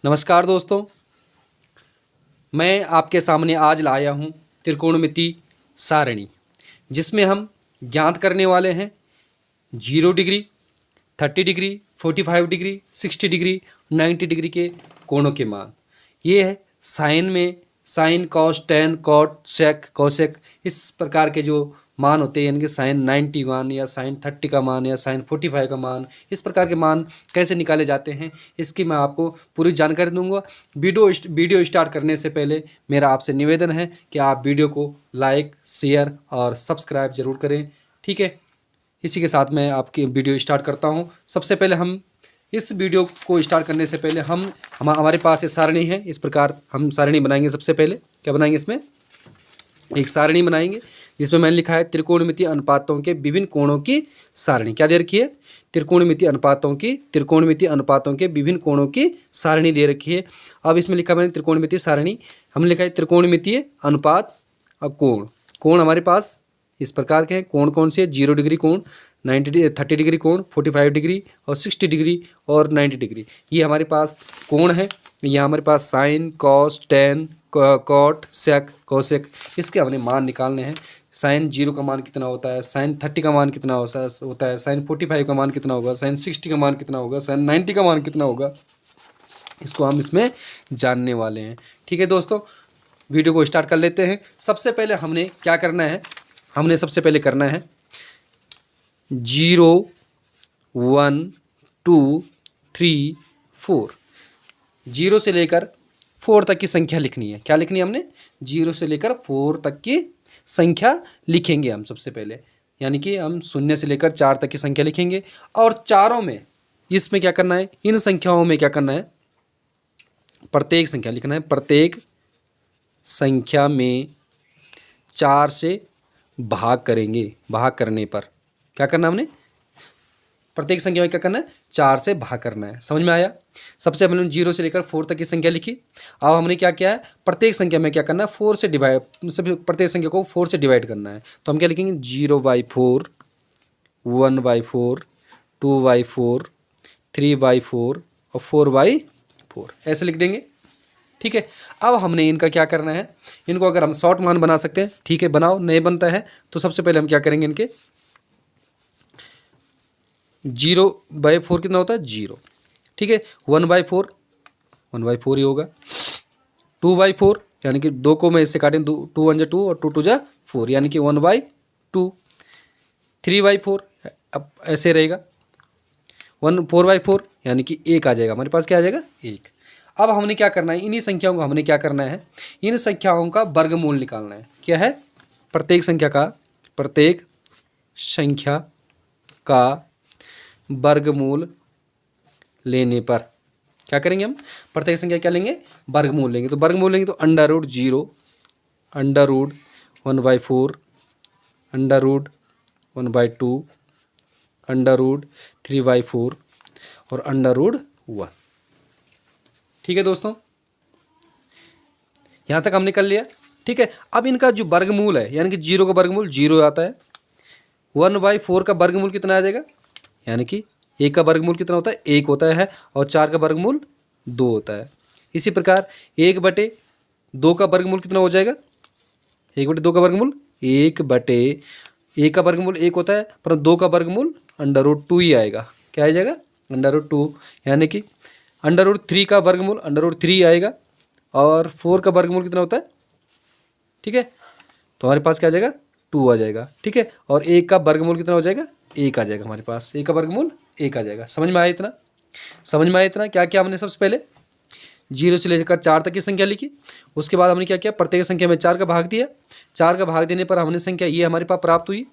नमस्कार दोस्तों, मैं आपके सामने आज लाया हूँ त्रिकोणमिति सारणी, जिसमें हम ज्ञात करने वाले हैं 0 degree, 30 degree, 45 degree, 60 degree, 90 degree के कोणों के मान। ये है साइन में साइन, कॉस, टेन, कॉट, सेक, कोसेक, इस प्रकार के जो मान होते हैं, यानी कि साइन 90 मान या साइन 30 का मान या साइन 45 का मान, इस प्रकार के मान कैसे निकाले जाते हैं इसकी मैं आपको पूरी जानकारी दूंगा। वीडियो स्टार्ट करने से पहले मेरा आपसे निवेदन है कि आप वीडियो को लाइक, शेयर और सब्सक्राइब ज़रूर करें, ठीक है। इसी के साथ मैं आपकी वीडियो स्टार्ट करता हूं। सबसे पहले हम इस वीडियो को स्टार्ट करने से पहले हमारे पास ये सारणी है। इस प्रकार हम सारणी बनाएंगे। सबसे पहले क्या बनाएंगे, इसमें एक सारणी बनाएंगे जिसमें मैंने लिखा है त्रिकोणमितीय अनुपातों के विभिन्न कोणों की सारणी। क्या दे रखी है? त्रिकोणमितीय अनुपातों के विभिन्न कोणों की सारणी दे रखी है। अब इसमें लिखा मैंने त्रिकोणमितीय सारणी, हमने लिखा है त्रिकोणमितीय अनुपात और कोण। कोण हमारे पास इस प्रकार के हैं। कोण कौन से? 0 डिग्री कोण, 30 डिग्री कोण, 45 डिग्री और 60 डिग्री और 90 डिग्री। ये हमारे पास कोण है। यहाँ हमारे पास साइन, कॉस, टेन, कॉट, सेक, कोसेक, इसके हमने मान निकालने हैं। साइन 0 का मान कितना होता है, साइन 30 का मान कितना होता है, साइन 45 का मान कितना होगा, साइन 60 का मान कितना होगा, साइन 90 का मान कितना होगा, इसको हम इसमें जानने वाले हैं। ठीक है दोस्तों, वीडियो को स्टार्ट कर लेते हैं। सबसे पहले हमने क्या करना है, हमने सबसे पहले करना है 0, 1, 2, 3, 4, 0 से लेकर 4 तक की संख्या लिखनी है। क्या लिखनी है हमने? 0 से लेकर 4 तक की संख्या लिखेंगे हम सबसे पहले, यानी कि हम 0 से लेकर 4 तक की संख्या लिखेंगे। और चारों में इसमें क्या करना है, इन संख्याओं में क्या करना है, प्रत्येक संख्या लिखना है। प्रत्येक संख्या में 4 से भाग करेंगे। भाग करने पर क्या करना है हमने? प्रत्येक संख्या में क्या करना है? 4 से भाग करना है। समझ में आया? सबसे पहले 0 से लेकर 4 तक की संख्या लिखी। अब हमने क्या किया है, प्रत्येक संख्या में क्या करना है, 4 से डिवाइड, प्रत्येक संख्या को 4 से डिवाइड करना है। तो हम क्या लिखेंगे? 0/4, 1/4, 2/4, 3/4 और 4/4, ऐसे लिख देंगे। ठीक है। अब हमने इनका क्या करना है, इनको अगर हम शॉर्ट मान बना सकते हैं, ठीक है, बनाओ। नहीं बनता है तो सबसे पहले हम क्या करेंगे, इनके 0/4 कितना होता है? 0। ठीक है। 1/4, 1/4 ही होगा। 2/4 यानी कि 2 को मैं इससे काटें, 2 1 2 और 2 2 4, यानी कि 1/2। 3/4 अब ऐसे रहेगा। 4/4 यानी कि 1 आ जाएगा हमारे पास। क्या आ जाएगा? 1। अब हमने क्या करना है, इन्हीं संख्याओं को हमने क्या करना है, इन संख्याओं का वर्गमूल निकालना है। क्या है? प्रत्येक संख्या का वर्गमूल लेने पर क्या करेंगे हम? प्रत्येक संख्या क्या लेंगे? वर्गमूल लेंगे। तो वर्गमूल लेंगे तो √0, √1/4, √1/2, √3/4 और √1। ठीक है दोस्तों, यहाँ तक हमने कर लिया। ठीक है। अब इनका जो वर्गमूल है, यानी कि 0 का वर्गमूल 0 आता है, 1/4 का वर्गमूल कितना आ जाएगा, यानी कि 1 का वर्गमूल कितना होता है? 1 होता है। और 4 का वर्गमूल 2 होता है। इसी प्रकार 1/2 का वर्गमूल कितना हो जाएगा? 1/2 का वर्गमूल 1 का वर्गमूल 1 होता है, पर 2 का वर्गमूल √2 ही आएगा। क्या आ जाएगा? √2, यानी कि √3 का वर्गमूल √3 आएगा। और 4 का वर्गमूल कितना होता है? ठीक है, तो हमारे पास क्या आ जाएगा? 2 आ जाएगा। ठीक है। और 1 का वर्गमूल कितना हो जाएगा? 1 आ जाएगा हमारे पास। 1 का वर्गमूल 1 आ जाएगा। समझ में आया इतना? समझ में आया इतना? क्या क्या हमने सबसे पहले 0 से लेकर 4 तक की संख्या लिखी। उसके बाद हमने क्या किया, प्रत्येक संख्या में 4 का भाग दिया। 4 का भाग देने पर हमने संख्या ये हमारे पास प्राप्त हुई।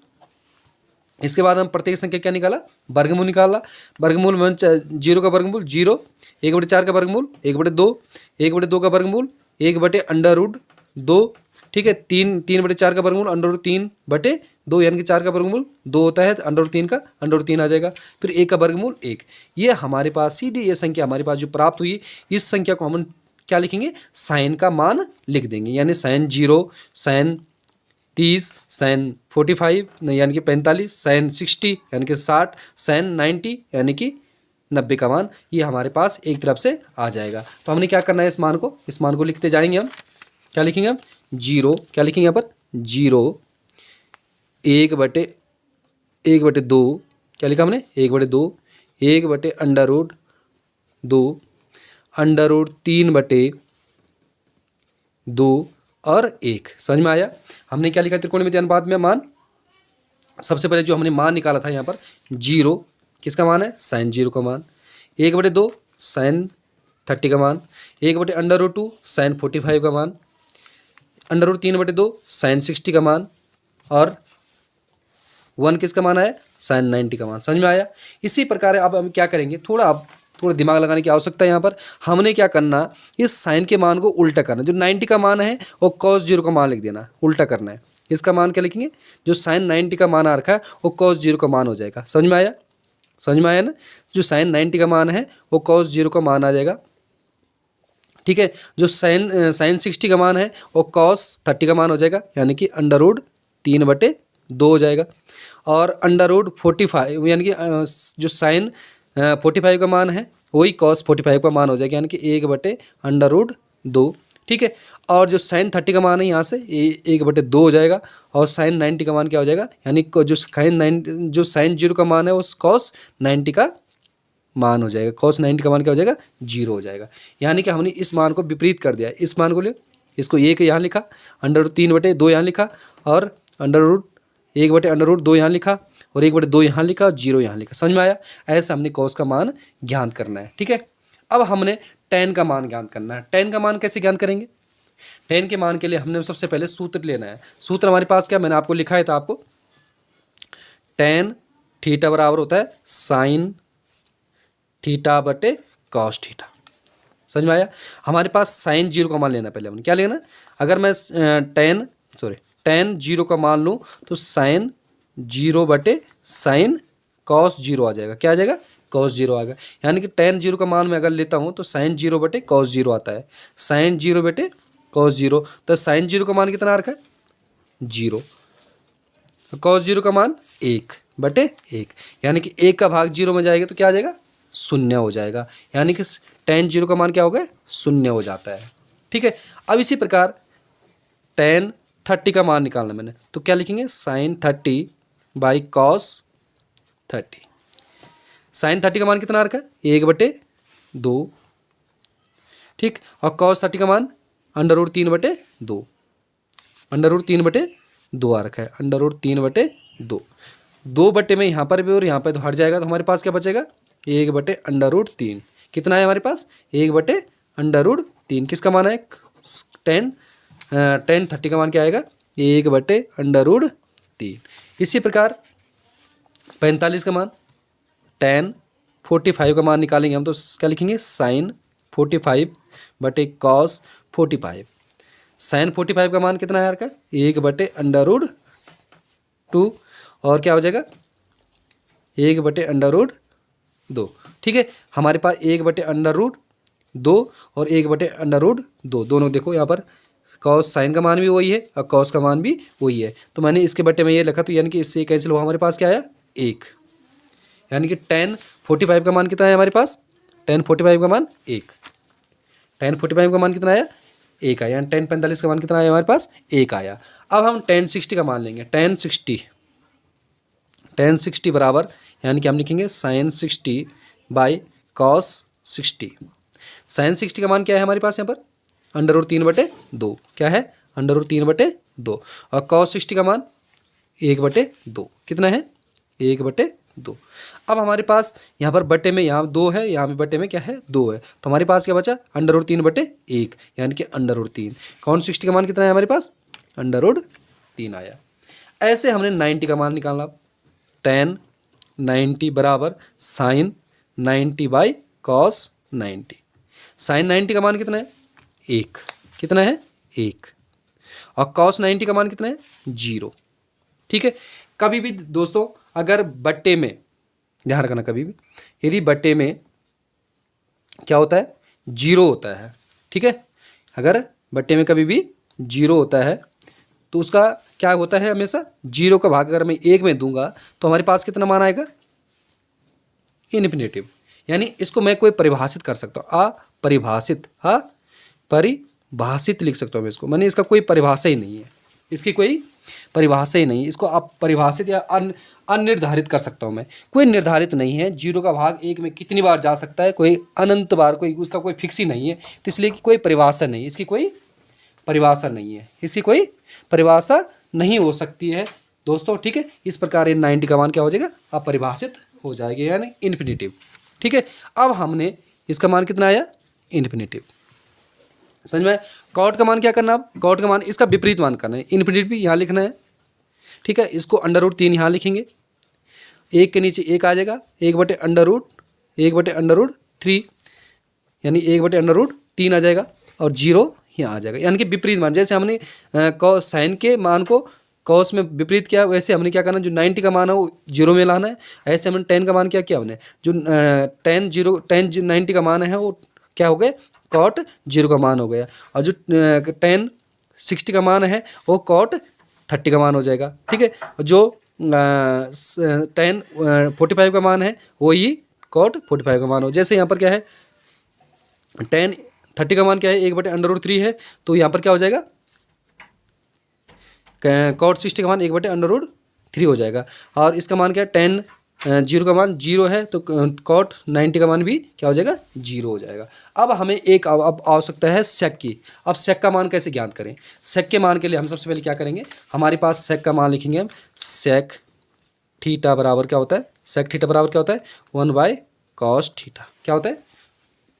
इसके बाद हम प्रत्येक संख्या क्या निकाला? वर्गमूल निकाला। वर्गमूल में 0 का वर्गमूल 0, 1/4 का वर्गमूल 1/2, 1/2 का वर्गमूल 1/√2। ठीक है। 3/4 का वर्गमूल √3/2, यानी कि 4 का वर्गमूल 2 होता है, √3 का √3 आ जाएगा। फिर 1 का वर्गमूल 1। ये हमारे पास सीधी ये संख्या हमारे पास जो प्राप्त हुई, इस संख्या को हम क्या लिखेंगे? साइन का मान लिख देंगे। यानी साइन 0, साइन 30, साइन 45 यानी कि 45, साइन 60 यानी कि 60, साइन 90 यानी कि 90 का मान, ये हमारे पास एक तरफ से आ जाएगा। तो हमने क्या करना है, इस मान को लिखते जाएंगे हम। क्या लिखेंगे हम, 0, क्या लिखेंगे यहाँ पर 0 1/2, क्या लिखा हमने 1/2, 1/√2, √3/2 और 1। समझ में आया। हमने क्या लिखा त्रिकोणमितीय अनुपात में मान। सबसे पहले जो हमने मान निकाला था यहाँ पर 0 किसका मान है, sin 0 का मान, 1/2 sin 30 का मान, 1/√2 sin 45 का मान, √3/2 sin 60 का मान और 1 किसका मान है, sin 90 का मान। समझ में आया। इसी प्रकार अब हम क्या करेंगे, थोड़ा दिमाग लगाने की आवश्यकता है। यहाँ पर हमने क्या करना, इस साइन के मान को उल्टा करना। जो 90 का मान है वो cos 0 का मान लिख देना, उल्टा करना है। इसका मान क्या लिखेंगे, जो sin 90 का मान आ रखा है वो cos 0 का मान हो जाएगा। समझ में आया, समझ में आया ना। जो sin 90 का मान है वो cos 0 का मान आ जाएगा, ठीक है। जो sin 60 का मान है वो cos 30 का मान हो जाएगा, यानी कि √3/2 हो जाएगा। और √45 यानी कि जो sin 45 का मान है वही cos 45 का मान हो जाएगा, यानी कि 1/√2, ठीक है। और जो sin 30 का मान है यहाँ से 1/2 हो जाएगा। और sin 90 का मान क्या हो जाएगा, यानी जो sin 0 का मान है वो cos 90 का मान हो जाएगा। cos 90 का मान क्या हो जाएगा, 0 हो जाएगा। यानी कि हमने इस मान को विपरीत कर दिया। इस मान को ले, इसको 1 यहाँ लिखा, √3/2 यहाँ लिखा, और √1/√2 यहाँ लिखा, और 1/2 यहाँ लिखा, और 0 यहाँ लिखा। समझ में आया। ऐसे हमने cos का मान ज्ञात करना है, ठीक है। अब हमने tan का मान ज्ञात करना है। tan का मान कैसे ज्ञात करेंगे, tan के मान के लिए हमने सबसे पहले सूत्र लेना है। सूत्र हमारे पास क्या, मैंने आपको लिखा है था आपको, tan थीटा बराबर होता है sin θ/cos θ। समझ में आया। हमारे पास sin 0 का मान लेना, पहले हमने क्या लेना, अगर मैं tan 0 का मान लूँ तो sin 0/sin cos 0 आ जाएगा। क्या आ जाएगा, cos 0 आएगा। यानी कि tan 0 का मान मैं अगर लेता हूँ तो sin 0/cos 0 आता है, sin 0/cos 0। तो sin 0 का मान कितना आ रखा है, 0, cos 0 का मान 1/1, यानी कि 1 का भाग 0 में जाएगा तो क्या आ जाएगा, 0 हो जाएगा। यानी कि tan 0 का मान क्या हो गया, 0 हो जाता है, ठीक है। अब इसी प्रकार tan 30 का मान निकालना मैंने, तो क्या लिखेंगे, sin 30/cos 30। sin 30 का मान कितना आ रखा है, 1/2, ठीक। और cos 30 का मान √3/2, √3/2 आ रखा है, √3/2। 2 में यहाँ पर भी और यहाँ पर तो हट जाएगा, तो हमारे पास क्या बचेगा, 1/√3। कितना है हमारे पास, 1/√3। किसका मान है, tan 30 का मान क्या आएगा, 1/√3। इसी प्रकार 45 का मान, tan 45 का मान निकालेंगे हम, तो क्या लिखेंगे, sin 45/cos 45। sin 45 का मान कितना है यार का, 1/√2, और क्या हो जाएगा, 1/√2, ठीक है। हमारे पास 1/√2 और 1/√2 दोनों देखो यहाँ पर, cos sin का मान भी वही है और cos का मान भी वही है। तो मैंने इसके बट्टे में ये लिखा, तो यानी कि इससे कैंसिल हुआ, हमारे पास क्या आया, 1। यानी कि tan 45 का मान कितना है हमारे पास, tan 45 का मान 1, tan 45 का मान कितना आया, 1 आया। यानी tan 45 का मान कितना आया हमारे पास, 1 आया। अब हम tan 60 का मान लेंगे, tan 60 बराबर, यानी कि हम लिखेंगे sin 60/cos 60। sin 60 का मान क्या है हमारे पास यहाँ पर, √3/2, क्या है, √3/2। और cos 60 का मान 1/2, कितना है, 1/2। अब हमारे पास यहाँ पर बट्टे में यहाँ 2 है, यहाँ भी बट्टे में क्या है, 2 है, तो हमारे पास क्या बचा, √3/1, यानी कि √3। cos 60 का मान कितना है हमारे पास, √3 आया। ऐसे हमने 90 का मान निकालना, tan 90 बराबर sin 90/cos 90। sin 90 का मान कितना है, 1, कितना है, 1। और cos 90 का मान कितना है, 0, ठीक है। कभी भी दोस्तों अगर बट्टे में ध्यान रखना, कभी भी यदि बट्टे में क्या होता है, 0 होता है, ठीक है। अगर बट्टे में कभी भी 0 होता है तो उसका क्या होता है, हमेशा 0 का भाग अगर मैं 1 में दूंगा तो हमारे पास कितना मान आएगा, इन्फिनेटिव। यानी इसको मैं कोई परिभाषित कर सकता हूँ, अपरिभाषित, परिभाषित लिख सकता हूँ मैं इसको, मैंने इसका कोई परिभाषा ही नहीं है, इसकी कोई परिभाषा ही नहीं है, इसको आप परिभाषित या अनिर्धारित कर सकता हूँ मैं, कोई निर्धारित नहीं है। 0 का भाग 1 में कितनी बार जा सकता है, कोई अनंत बार, कोई उसका कोई फिक्स ही नहीं है, तो इसलिए कि कोई परिभाषा नहीं, इसकी कोई परिभाषा नहीं है, इसकी कोई परिभाषा नहीं हो सकती है दोस्तों। ठीक है, इस प्रकार इन 90 का मान क्या हो जाएगा, अपरिभाषित हो जाएगा, यानी इन्फिनिटिव। ठीक है, अब हमने इसका मान कितना आया, इन्फिनिटिव। समझ में? कॉट का मान क्या करना, अब कॉट का मान इसका विपरीत मान करना है, इन्फिनिटिव भी यहाँ लिखना है। ठीक है, इसको √3 यहाँ लिखेंगे, 1 के नीचे 1 आ जाएगा, 1/√3, यानी 1/√3 आ जाएगा, और 0 यहाँ आ जाएगा, यानी कि विपरीत मान। जैसे हमने साइन के मान को कॉस में विपरीत किया, वैसे हमने क्या करना, जो 90 का मान है वो 0 में लाना है। ऐसे हमने 10 का मान क्या किया, हमने जो 90 का मान है वो क्या हो गए, कॉट 0 का मान हो गया, और जो 60 का मान है वो कॉट 30 का मान हो जाएगा। ठीक है, जो 45 का मान है वो ही कॉट 45 का मान हो। जैसे यहाँ पर क्या है, 30 का मान क्या है, 1/√3 है, तो यहाँ पर क्या हो जाएगा, कॉट 60 का मान 1/√3 हो जाएगा। और इसका मान क्या है, 0 का मान 0 है, तो कॉट 90 का मान भी क्या हो जाएगा, 0 हो जाएगा। अब हमें एक अब आवश्यकता है सेक की। अब सेक का मान कैसे ज्ञात करें, सेक के मान के लिए हम सबसे पहले क्या करेंगे, हमारे पास सेक का मान लिखेंगे हम, सेक थीटा बराबर क्या होता है, सेक थीटा बराबर क्या होता है, 1/cos थीटा। क्या होता है,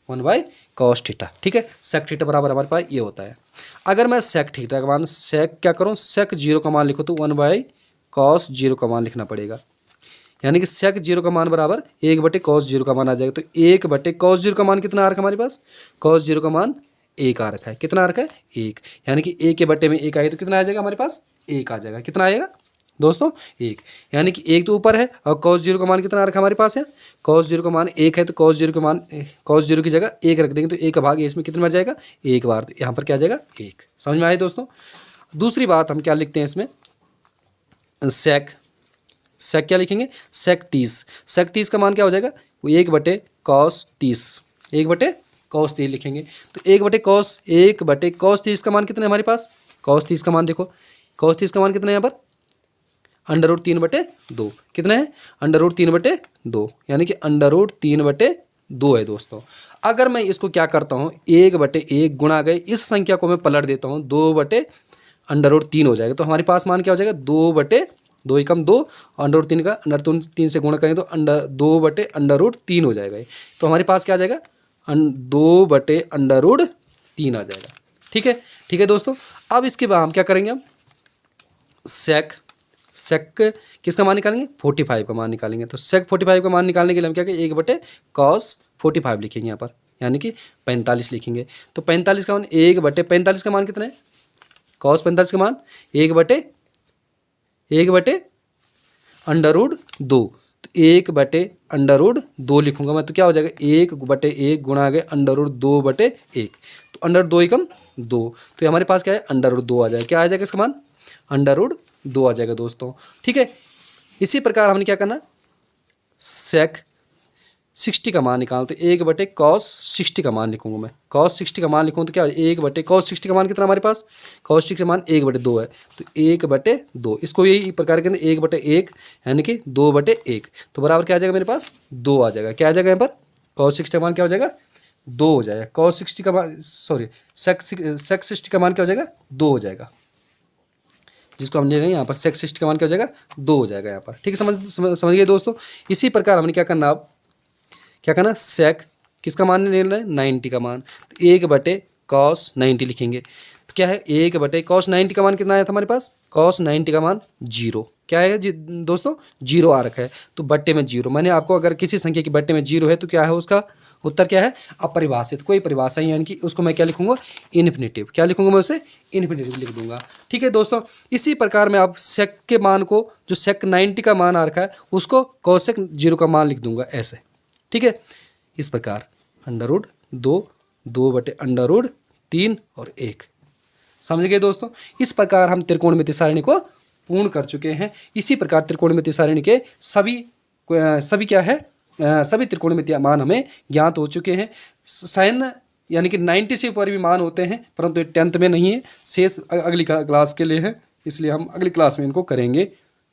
1/cos थीटा। ठीक है, सेक थीटा बराबर हमारे पास ये होता है। अगर मैं सेक थीटा का मान, सेक क्या करूँ, सेक 0 का मान लिखो तो 1/cos 0 का मान लिखना पड़ेगा, यानी कि सेक 0 का मान बराबर 1/cos 0 का मान आ जाएगा। तो 1/cos 0 का मान कितना आ रखा है हमारे पास, cos 0 का मान 1 आ रखा है, कितना आ रखा है, 1, यानी कि 1 के बट्टे में 1 आएगा तो कितना आ जाएगा हमारे पास, 1 आ जाएगा। कितना आएगा दोस्तों, 1, यानी कि 1 तो ऊपर है, और cos 0 का मान कितना आ रखा है हमारे पास है, cos 0 का मान 1 है, तो cos 0 का मान, cos 0 की जगह 1 रख देंगे, तो 1 का भाग इसमें कितने बार जाएगा, 1 बार, तो यहाँ पर क्या आ जाएगा, 1। समझ में आए दोस्तों। दूसरी बात हम क्या लिखते हैं इसमें, सेक क्या लिखेंगे, सेक 30 का मान क्या हो जाएगा, वो 1/cos 30, 1/cos 30 लिखेंगे। तो 1/cos 30 का मान कितना है हमारे पास, cos 30 का मान देखो, cos 30 का मान कितना है यहाँ पर, √3/2, कितना है, √3/2, यानी कि √3/2 है दोस्तों। अगर मैं इसको क्या करता हूँ, 1/1 गुणा गए इस संख्या को मैं पलट देता हूँ, 2/√3 हो जाएगा। तो हमारे पास मान क्या हो जाएगा, 2 एकम 2, √3 का √3 से गुणा करें तो 2/√3 हो जाएगा। तो हमारे पास क्या आ जाएगा, 2/√3 आ जाएगा। ठीक है दोस्तों। अब इसके बाद हम क्या करेंगे, हम सेक किसका मान निकालेंगे, 45 का मान निकालेंगे। तो सेक 45 का मान निकालने के लिए हम क्या करेंगे, 1/cos 45 लिखेंगे यहाँ पर, यानी कि 45 लिखेंगे। तो 45 का मान 1/45 का मान कितना है, cos 45 का मान 1/√2, तो 1/√2 लिखूंगा मैं, तो क्या हो जाएगा, 1/1 गुणा गए √2/1, तो √2 एकम 2, तो हमारे पास क्या है, √2 आ जाएगा। क्या आ जाएगा इसका मान, √2 आ जाएगा दोस्तों। ठीक है, इसी प्रकार हमने क्या करना, सेक 60 का मान निकाल, तो 1/cos 60 का मान लिखूंगा मैं, cos 60 का मान लिखूँ तो क्या, 1/cos 60 का मान कितना हमारे पास, cos 60 का मान 1/2 है, तो 1/2, इसको यही प्रकार के अंदर 1/1 यानी कि 2/1, तो बराबर क्या आ जाएगा मेरे पास, 2 आ जाएगा। क्या आ जाएगा यहाँ पर, cos 60 का मान क्या हो जाएगा, 2 हो जाएगा। cos 60 का मान, सॉरी, सेक 60 का मान क्या हो जाएगा, 2 हो जाएगा, जिसको हमने यहाँ पर सेक 60 का मान क्या हो जाएगा, 2 हो जाएगा यहाँ पर। ठीक है, समझ गए दोस्तों। इसी प्रकार हमने क्या करना, अब क्या करना, सेक किसका मान लेना है, 90 का मान, तो 1/cos 90 लिखेंगे। तो क्या है, 1/cos 90 का मान कितना आया था हमारे पास, cos 90 का मान 0, क्या है जी दोस्तों, 0 आ रखा है, तो बट्टे में 0। मैंने आपको अगर किसी संख्या की बट्टे में 0 है तो क्या है उसका उत्तर क्या है, अपरिभाषित, कोई परिभाषा ही, यानी कि उसको मैं क्या लिखूंगा, इन्फिनिटिव। क्या लिखूंगा मैं उसे, इन्फिनिटिव लिख दूंगा। ठीक है दोस्तों, इसी प्रकार मैं आप सेक के मान को, जो सेक 90 का मान आ रखा है उसको cosec 0 का मान लिख दूंगा ऐसे। ठीक है, इस प्रकार √2, 2/√3 और 1। समझ गए दोस्तों। इस प्रकार हम त्रिकोणमिति सारिणी को पूर्ण कर चुके हैं। इसी प्रकार त्रिकोणमिति सारिणी के सभी क्या है, सभी त्रिकोणमितीय मान हमें ज्ञात हो चुके हैं। साइन यानी कि 90 से ऊपर भी मान होते हैं, परंतु ये 10th में नहीं है, शेष अगली क्लास के लिए है, इसलिए हम अगली क्लास में इनको करेंगे।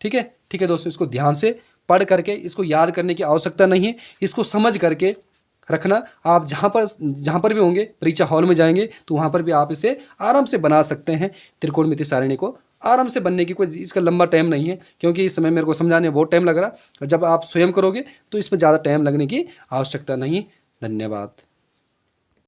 ठीक है, ठीक है दोस्तों, इसको ध्यान से पढ़ करके, इसको याद करने की आवश्यकता नहीं है, इसको समझ करके रखना। आप जहाँ पर भी होंगे, परीक्षा हॉल में जाएंगे तो वहाँ पर भी आप इसे आराम से बना सकते हैं। त्रिकोणमितीय सारणी को आराम से बनने की कोई इसका लंबा टाइम नहीं है, क्योंकि इस समय मेरे को समझाने में बहुत टाइम लग रहा। जब आप स्वयं करोगे तो इसमें ज़्यादा टाइम लगने की आवश्यकता नहीं। धन्यवाद।